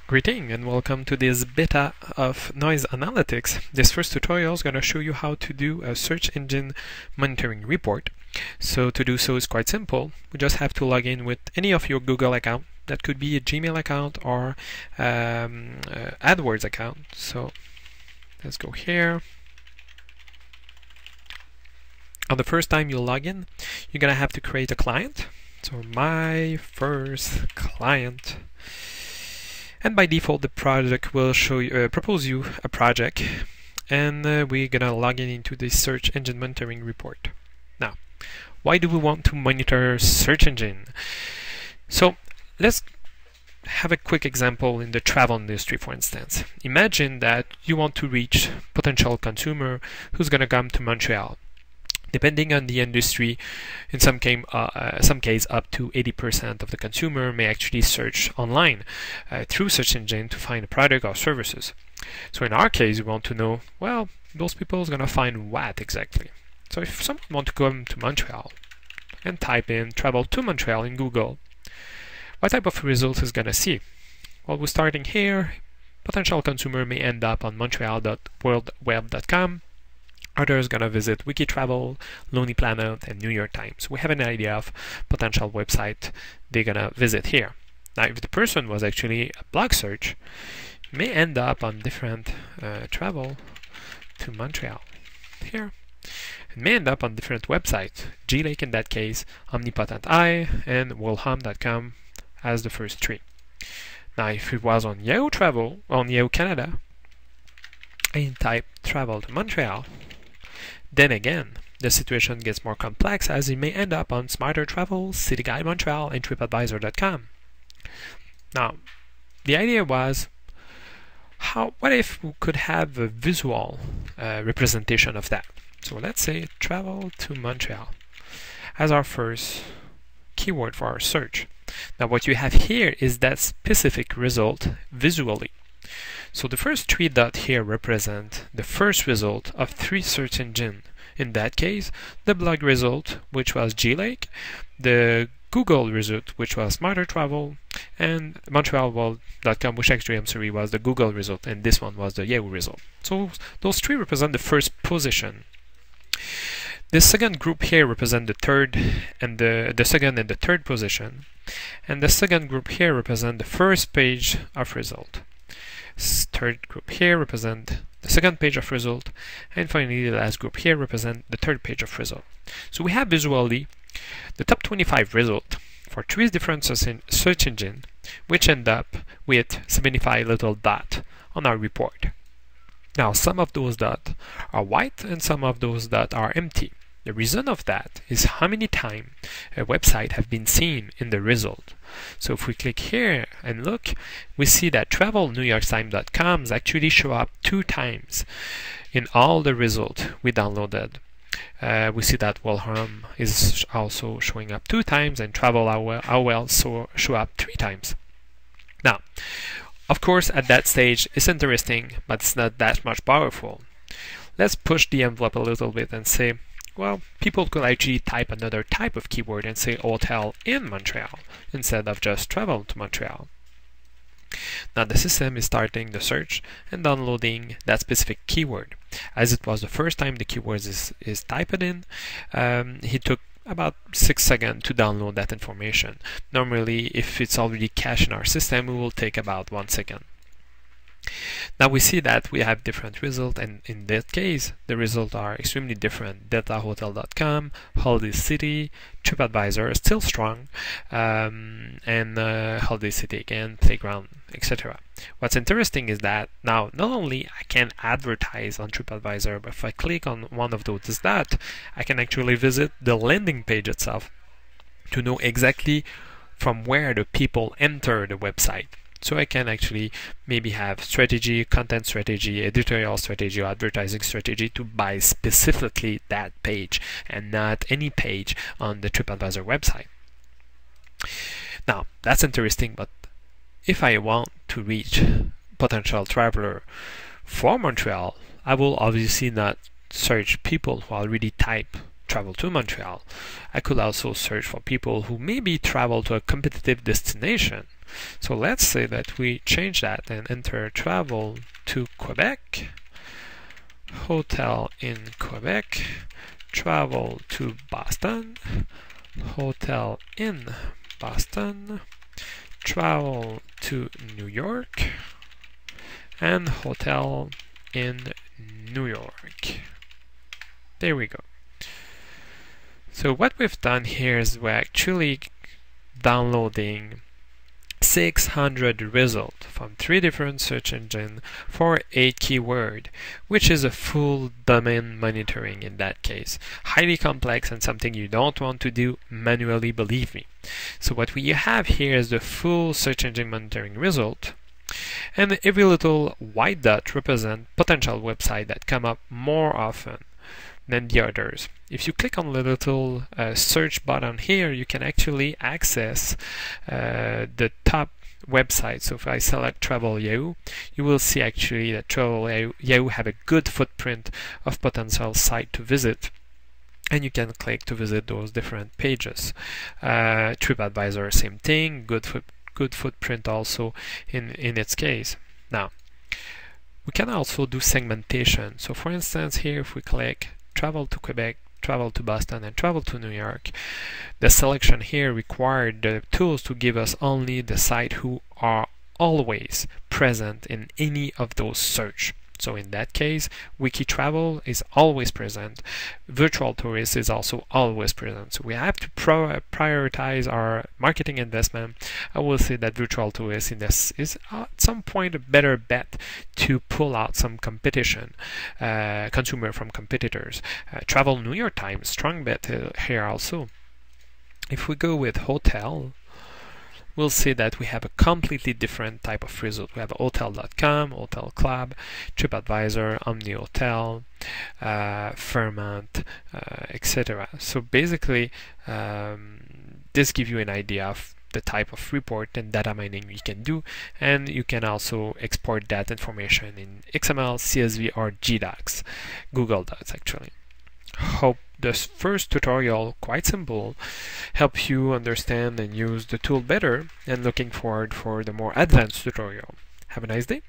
Greeting and welcome to this beta of Noiz Analytics. This first tutorial is going to show you how to do a search engine monitoring report. So to do so is quite simple. We just have to log in with any of your Google account. That could be a Gmail account or AdWords account. So let's go here. On the first time you log in, you're going to have to create a client. So my first client. And by default, the project will show you, propose you a project, and we're gonna log in into the search engine monitoring report. Now, why do we want to monitor search engine? So let's have a quick example in the travel industry, for instance. Imagine that you want to reach potential consumer who's gonna come to Montreal. Depending on the industry, in some case up to 80% of the consumer may actually search online through search engine to find a product or services. So in our case, we want to know, well, those people are going to find what exactly. So if someone wants to come to Montreal and type in travel to Montreal in Google, what type of results is going to see? Well, we're starting here. Potential consumer may end up on montreal.worldweb.com. Others gonna visit Wikitravel, Lonely Planet, and New York Times. We have an idea of potential website they're gonna visit here. Now, if the person was actually a blog search, you may end up on different travel to Montreal here. It may end up on different websites. G-Lake in that case, Omnipotent Eye, and Woolham.com as the first three. Now, if it was on Yahoo Travel, on Yahoo Canada, and type travel to Montreal, then again, the situation gets more complex as it may end up on Smarter Travel, City Guide Montreal, and TripAdvisor.com. Now, the idea was, what if we could have a visual representation of that? So let's say travel to Montreal as our first keyword for our search. Now, what you have here is that specific result visually. So the first three dots here represent the first result of three search engines. In that case, the blog result, which was G-Lake, the Google result, which was Smarter Travel, and MontrealWorld.com, which actually, was the Google result, and this one was the Yahoo result. So those three represent the first position. The second group here represent the third and the second and the third position, and the second group here represent the first page of result. Third group here represent the second page of result, and finally the last group here represent the third page of result. So we have visually the top 25 result for three different search engines, which end up with 75 little dots on our report. Now, some of those dots are white and some of those dots are empty. The reason of that is how many times a website have been seen in the result. So if we click here and look, we see that travelnewyorktimes.com actually show up 2 times in all the results we downloaded. We see that Woolham is also showing up 2 times and Travel How show up 3 times. Now, of course, at that stage, it's interesting, but it's not that much powerful. Let's push the envelope a little bit and say, well, people could actually type another type of keyword and say hotel in Montreal instead of just travel to Montreal. Now the system is starting the search and downloading that specific keyword. As it was the first time the keyword is typed in, he took about 6 seconds to download that information. Normally, if it's already cached in our system, it will take about 1 second. Now we see that we have different results, and in that case, the results are extremely different. DeltaHotel.com, Holiday City, TripAdvisor is still strong, and Holiday City again, Playground, etc. What's interesting is that now not only I can advertise on TripAdvisor, but if I click on one of those dots, I can actually visit the landing page itself to know exactly from where the people enter the website. So I can actually maybe have strategy, content strategy, editorial strategy, or advertising strategy to buy specifically that page and not any page on the TripAdvisor website. Now, that's interesting, but if I want to reach potential traveler for Montreal, I will obviously not search people who already type travel to Montreal. I could also search for people who maybe travel to a competitive destination. So let's say that we change that and enter travel to Quebec, hotel in Quebec, travel to Boston, hotel in Boston, travel to New York, and hotel in New York. There we go. So what we've done here is we're actually downloading 600 results from 3 different search engines for 8 keywords, which is a full domain monitoring in that case. Highly complex and something you don't want to do manually, believe me. So what we have here is the full search engine monitoring result, and every little white dot represents potential websites that come up more often than the others. If you click on the little search button here, you can actually access the top website. So if I select Travel Yahoo, you will see actually that Travel Yahoo have a good footprint of potential site to visit, and you can click to visit those different pages. TripAdvisor, same thing, good footprint also in its case. Now, we can also do segmentation. So for instance, here if we click travel to Quebec, travel to Boston, and travel to New York, the selection here required the tools to give us only the sites who are always present in any of those search. So in that case, Wiki Travel is always present. Virtual Tourist is also always present. So we have to prioritize our marketing investment. I will say that Virtual Tourist in this is at some point a better bet to pull out some competition, consumer from competitors. Travel New York Times, strong bet here also. If we go with hotel, we'll see that we have a completely different type of result. We have hotel.com, Hotel Club, TripAdvisor, Omni Hotel, Fairmont, etc. So basically, this gives you an idea of the type of report and data mining you can do, and you can also export that information in XML, CSV, or GDocs, Google Docs actually. Hope this first tutorial, quite simple, helps you understand and use the tool better, and looking forward for the more advanced tutorial. Have a nice day.